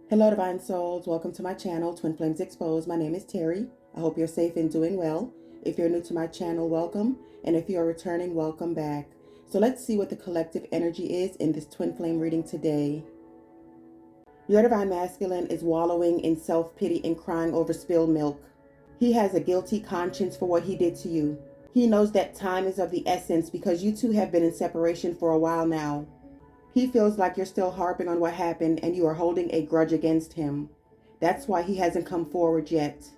Hello, Divine Souls. Welcome to my channel, Twin Flames Exposed. My name is Terry. I hope you're safe and doing well. If you're new to my channel, welcome. And if you're returning, welcome back. So let's see what the collective energy is in this Twin Flame reading today. Your Divine Masculine is wallowing in self-pity and crying over spilled milk. He has a guilty conscience for what he did to you. He knows that time is of the essence because you two have been in separation for a while now. He feels like you're still harping on what happened and you are holding a grudge against him. That's why he hasn't come forward yet.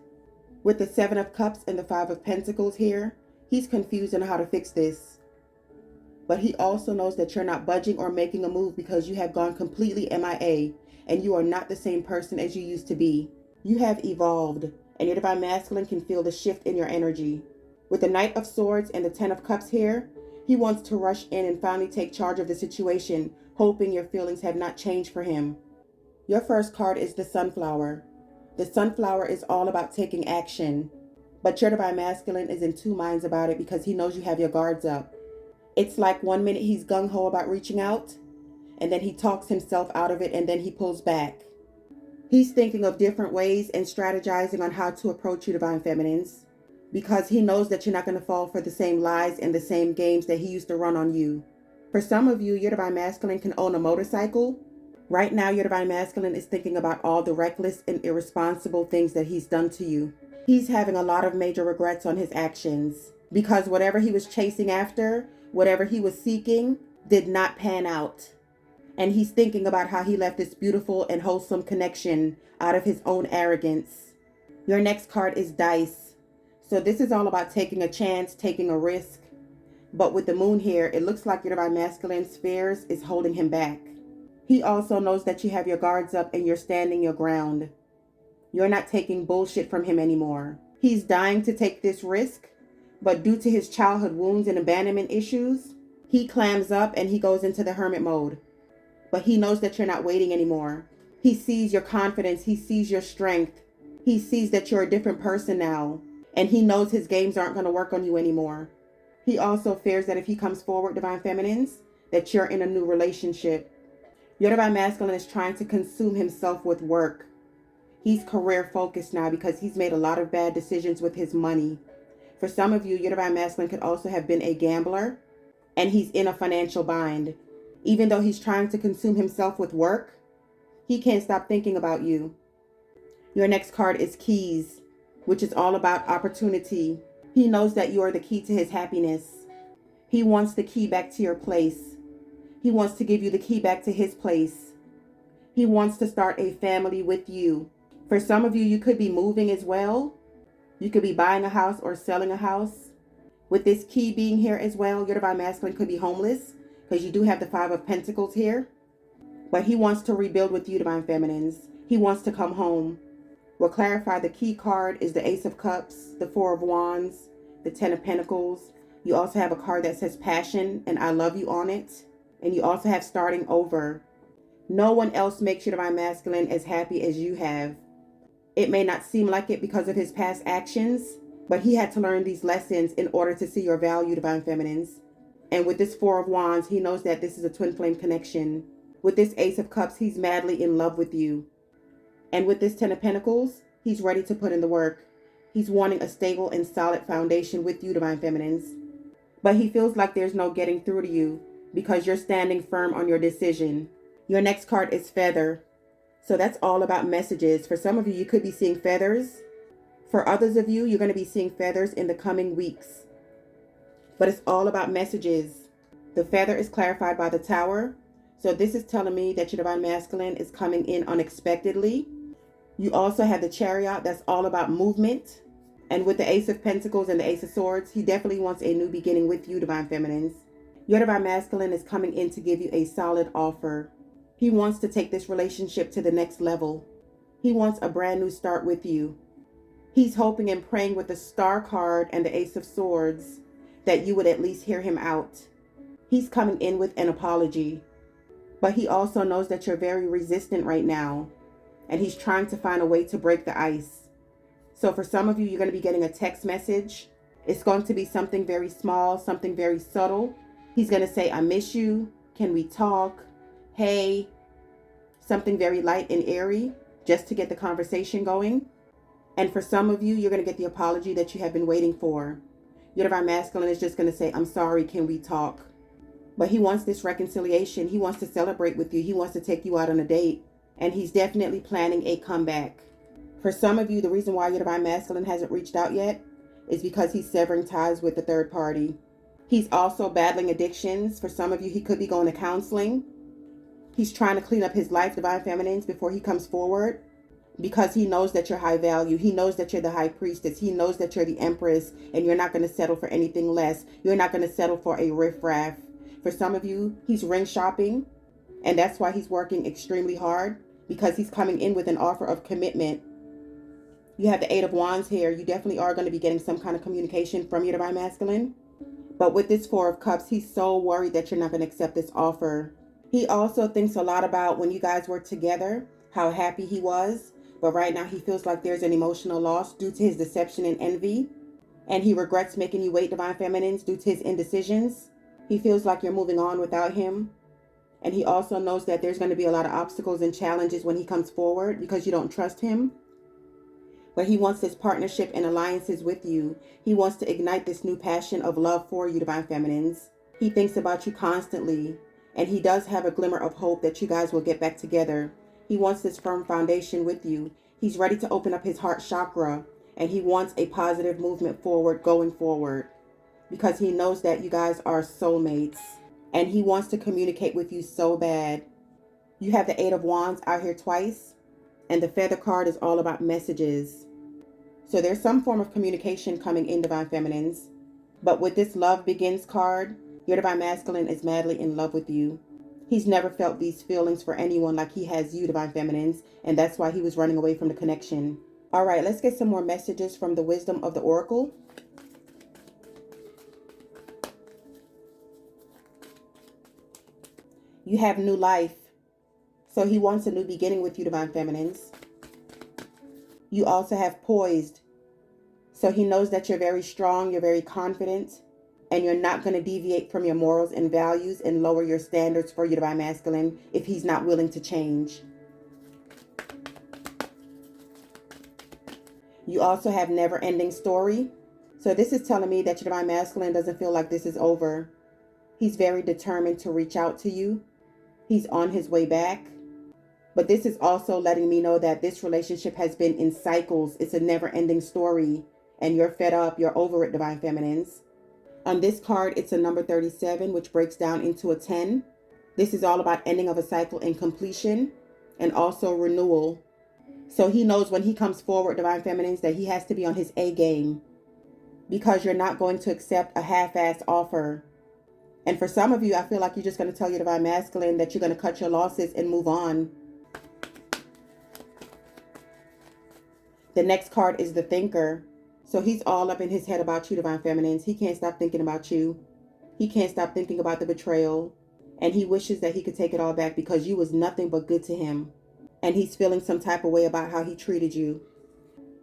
With the Seven of Cups and the Five of Pentacles here, he's confused on how to fix this. But he also knows that you're not budging or making a move because you have gone completely MIA and you are not the same person as you used to be. You have evolved and your Divine Masculine can feel the shift in your energy. With the Knight of Swords and the Ten of Cups here, he wants to rush in and finally take charge of the situation, hoping your feelings have not changed for him. Your first card is the Sunflower. The Sunflower is all about taking action, but your Divine Masculine is in two minds about it because he knows you have your guards up. It's like 1 minute he's gung-ho about reaching out, and then he talks himself out of it and then he pulls back. He's thinking of different ways and strategizing on how to approach you, Divine Feminines, because he knows that you're not going to fall for the same lies and the same games that he used to run on you. For some of you, your Divine Masculine can own a motorcycle. Right now, your Divine Masculine is thinking about all the reckless and irresponsible things that he's done to you. He's having a lot of major regrets on his actions because whatever he was chasing after, whatever he was seeking, did not pan out. And he's thinking about how he left this beautiful and wholesome connection out of his own arrogance. Your next card is Dice. So this is all about taking a chance, taking a risk. But with the Moon here, it looks like your Divine Masculine's fears is holding him back. He also knows that you have your guards up and you're standing your ground. You're not taking bullshit from him anymore. He's dying to take this risk, but due to his childhood wounds and abandonment issues, he clams up and he goes into the hermit mode. But he knows that you're not waiting anymore. He sees your confidence. He sees your strength. He sees that you're a different person now. And he knows his games aren't going to work on you anymore. He also fears that if he comes forward, Divine Feminines, that you're in a new relationship. Your Divine Masculine is trying to consume himself with work. He's career focused now because he's made a lot of bad decisions with his money. For some of you, your Divine Masculine could also have been a gambler and he's in a financial bind. Even though he's trying to consume himself with work, he can't stop thinking about you. Your next card is Keys, which is all about opportunity. He knows that you are the key to his happiness. He wants the key back to your place. He wants to give you the key back to his place. He wants to start a family with you. For some of you, you could be moving as well. You could be buying a house or selling a house. With this key being here as well, your Divine Masculine could be homeless because you do have the Five of Pentacles here. But he wants to rebuild with you, Divine Feminines. He wants to come home. We'll clarify the key card is the Ace of Cups, the Four of Wands, the Ten of Pentacles. You also have a card that says Passion and I Love You on it. And you also have Starting Over. No one else makes your Divine Masculine as happy as you have. It may not seem like it because of his past actions, but he had to learn these lessons in order to see your value, Divine Feminines. And with this Four of Wands, he knows that this is a twin flame connection. With this Ace of Cups, he's madly in love with you. And with this Ten of Pentacles, he's ready to put in the work. He's wanting a stable and solid foundation with you, Divine Feminines. But he feels like there's no getting through to you because you're standing firm on your decision. Your next card is Feather. So that's all about messages. For some of you, you could be seeing feathers. For others of you, you're going to be seeing feathers in the coming weeks. But it's all about messages. The feather is clarified by the Tower. So this is telling me that your Divine Masculine is coming in unexpectedly. You also have the Chariot. That's all about movement. And with the Ace of Pentacles and the Ace of Swords, he definitely wants a new beginning with you, Divine Feminines. Your Divine Masculine is coming in to give you a solid offer. He wants to take this relationship to the next level. He wants a brand new start with you. He's hoping and praying with the Star card and the Ace of Swords that you would at least hear him out. He's coming in with an apology. But he also knows that you're very resistant right now. And he's trying to find a way to break the ice. So for some of you, you're going to be getting a text message. It's going to be something very small, something very subtle. He's going to say, I miss you. Can we talk? Hey. Something very light and airy. just to get the conversation going. And for some of you, you're going to get the apology that you have been waiting for. Your divine masculine is just going to say, I'm sorry, can we talk? But he wants this reconciliation. He wants to celebrate with you. He wants to take you out on a date. And he's definitely planning a comeback. For some of you, the reason why your divine masculine hasn't reached out yet is because he's severing ties with the third party. He's also battling addictions. For some of you, he could be going to counseling. He's trying to clean up his life, divine feminines, before he comes forward, because he knows that you're high value. He knows that you're the high priestess. He knows that you're the empress, and you're not going to settle for anything less. You're not going to settle for a riffraff. For some of you, he's ring shopping, and that's why he's working extremely hard, because he's coming in with an offer of commitment. You have the Eight of Wands here. You definitely are going to be getting some kind of communication from your divine masculine. But with this Four of Cups, he's so worried that you're not going to accept this offer. He also thinks a lot about when you guys were together, how happy he was. But right now he feels like there's an emotional loss due to his deception and envy. And he regrets making you wait, divine feminines, due to his indecisions. He feels like you're moving on without him. And he also knows that there's going to be a lot of obstacles and challenges when he comes forward because you don't trust him. But he wants this partnership and alliances with you. He wants to ignite this new passion of love for you, divine feminines. He thinks about you constantly. And he does have a glimmer of hope that you guys will get back together. He wants this firm foundation with you. He's ready to open up his heart chakra. And he wants a positive movement forward, going forward. Because he knows that you guys are soulmates. And he wants to communicate with you so bad. You have the Eight of Wands out here twice. And the Feather card is all about messages. So there's some form of communication coming in, divine feminines. But with this Love Begins card, your divine masculine is madly in love with you. He's never felt these feelings for anyone like he has you, divine feminines. And that's why he was running away from the connection. All right, let's get some more messages from the wisdom of the oracle. You have new life. So he wants a new beginning with you, divine feminines. You also have poised. So he knows that you're very strong, you're very confident, and you're not going to deviate from your morals and values and lower your standards for your divine masculine if he's not willing to change. You also have never-ending story. So this is telling me that your divine masculine doesn't feel like this is over. He's very determined to reach out to you. He's on his way back. But this is also letting me know that this relationship has been in cycles. It's a never-ending story. And you're fed up. You're over it, divine feminines. On this card, it's a number 37, which breaks down into a 10. This is all about ending of a cycle and completion. And also renewal. So he knows when he comes forward, divine feminines, that he has to be on his A game. Because you're not going to accept a half-assed offer. And for some of you, I feel like you're just going to tell your divine masculine that you're going to cut your losses and move on. The next card is the Thinker. So he's all up in his head about you, divine feminines. He can't stop thinking about you. He can't stop thinking about the betrayal. And he wishes that he could take it all back because you was nothing but good to him. And he's feeling some type of way about how he treated you.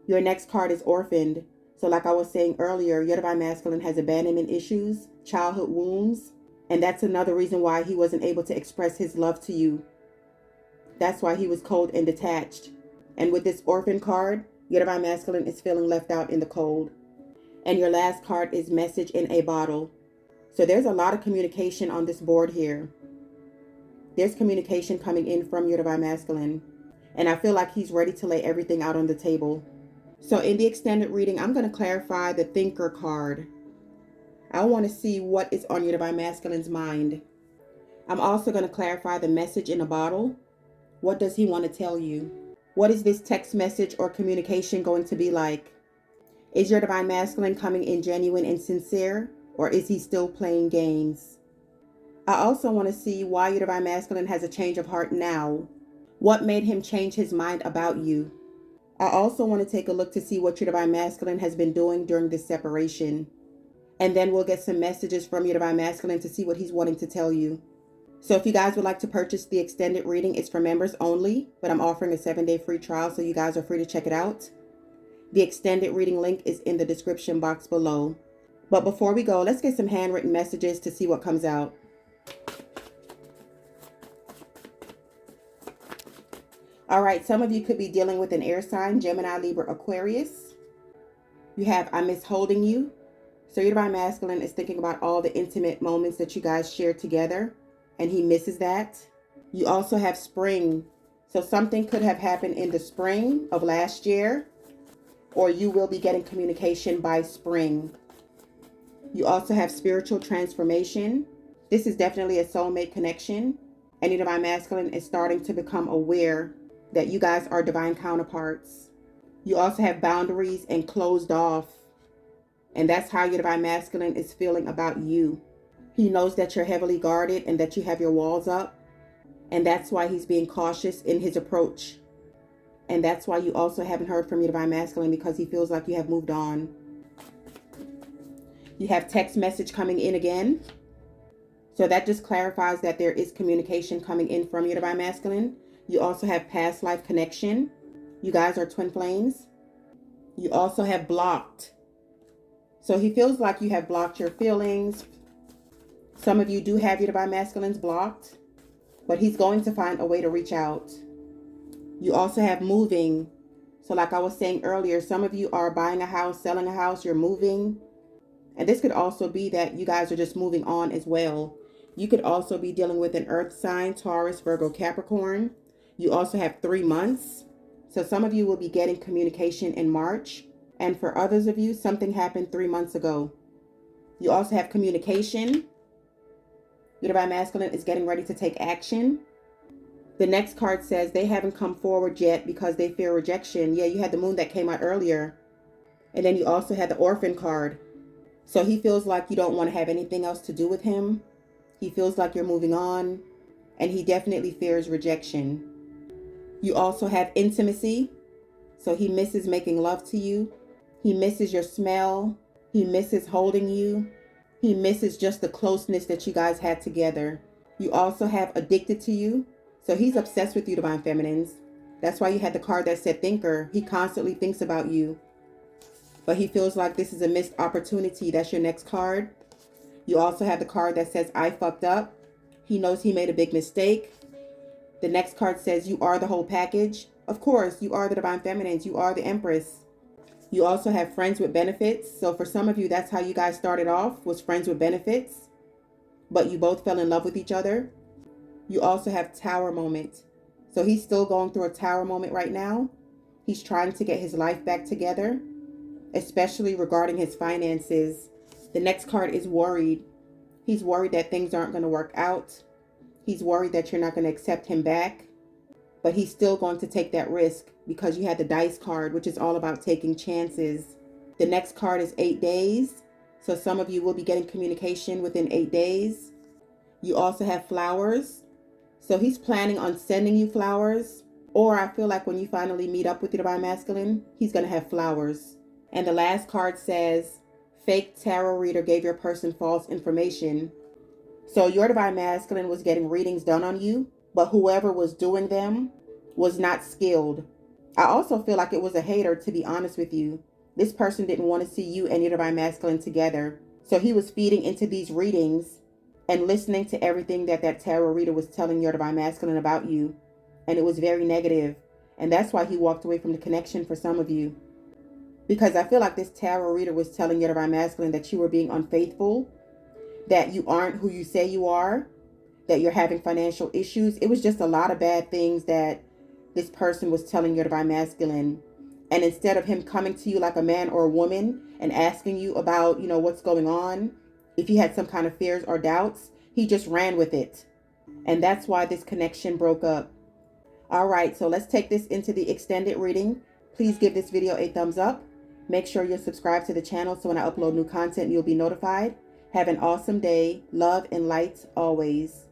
Your next card is Orphaned. So like I was saying earlier, your divine masculine has abandonment issues, childhood wounds. And that's another reason why he wasn't able to express his love to you. That's why he was cold and detached. And with this Orphan card, your divine masculine is feeling left out in the cold. And your last card is Message in a Bottle. So there's a lot of communication on this board here. There's communication coming in from your divine masculine. And I feel like he's ready to lay everything out on the table. So in the extended reading, I'm going to clarify the Thinker card. I want to see what is on your divine masculine's mind. I'm also going to clarify the Message in a Bottle. What does he want to tell you? What is this text message or communication going to be like? Is your divine masculine coming in genuine and sincere, or is he still playing games? I also want to see why your divine masculine has a change of heart now. What made him change his mind about you? I also want to take a look to see what your divine masculine has been doing during this separation. And then we'll get some messages from your divine masculine to see what he's wanting to tell you. So if you guys would like to purchase the extended reading, it's for members only, but I'm offering a 7-day free trial, so you guys are free to check it out. The extended reading link is in the description box below. But before we go, let's get some handwritten messages to see what comes out. All right, some of you could be dealing with an air sign, Gemini, Libra, Aquarius. You have I miss holding you. So your divine masculine is thinking about all the intimate moments that you guys share together, and he misses that. You also have spring. So something could have happened in the spring of last year, or you will be getting communication by spring. You also have spiritual transformation. This is definitely a soulmate connection. And your divine masculine is starting to become aware that you guys are divine counterparts. You also have boundaries and closed off. And that's how your divine masculine is feeling about you. He knows that you're heavily guarded and that you have your walls up. And that's why he's being cautious in his approach. And that's why you also haven't heard from your divine masculine, because he feels like you have moved on. You have text message coming in again. So that just clarifies that there is communication coming in from your divine masculine. You also have past life connection. You guys are twin flames. You also have blocked. So he feels like you have blocked your feelings. Some of you do have your divine masculines blocked, but he's going to find a way to reach out. You also have moving. So like I was saying earlier, some of you are buying a house, selling a house, you're moving. And this could also be that you guys are just moving on as well. You could also be dealing with an earth sign, Taurus, Virgo, Capricorn. You also have 3 months. So some of you will be getting communication in March. And for others of you, something happened 3 months ago. You also have communication. Your divine masculine is getting ready to take action. The next card says they haven't come forward yet because they fear rejection. Yeah, you had the moon that came out earlier. And then you also had the orphan card. So he feels like you don't want to have anything else to do with him. He feels like you're moving on. And he definitely fears rejection. You also have intimacy. So he misses making love to you. He misses your smell. He misses holding you. He misses just the closeness that you guys had together. You also have addicted to you. So he's obsessed with you, divine feminines. That's why you had the card that said thinker. He constantly thinks about you. But he feels like this is a missed opportunity. That's your next card. You also have the card that says I fucked up. He knows he made a big mistake. The next card says you are the whole package. Of course, you are the divine feminines. You are the empress. You also have friends with benefits. So for some of you, that's how you guys started off, was friends with benefits. But you both fell in love with each other. You also have tower moment. So he's still going through a tower moment right now. He's trying to get his life back together, especially regarding his finances. The next card is worried. He's worried that things aren't going to work out. He's worried that you're not going to accept him back. But he's still going to take that risk because you had the dice card, which is all about taking chances. The next card is 8 days. So some of you will be getting communication within 8 days. You also have flowers. So he's planning on sending you flowers. Or I feel like when you finally meet up with your divine masculine, he's going to have flowers. And the last card says, fake tarot reader gave your person false information. So your divine masculine was getting readings done on you, but whoever was doing them was not skilled. I also feel like it was a hater, to be honest with you. This person didn't want to see you and your divine masculine together. So he was feeding into these readings and listening to everything that tarot reader was telling your divine masculine about you. And it was very negative. And that's why he walked away from the connection for some of you. Because I feel like this tarot reader was telling your divine masculine that you were being unfaithful, that you aren't who you say you are, that you're having financial issues. It was just a lot of bad things that this person was telling your divine masculine. And instead of him coming to you like a man or a woman and asking you about, what's going on, if he had some kind of fears or doubts, he just ran with it. And that's why this connection broke up. All right, so let's take this into the extended reading. Please give this video a thumbs up. Make sure you're subscribed to the channel so when I upload new content, you'll be notified. Have an awesome day. Love and light always.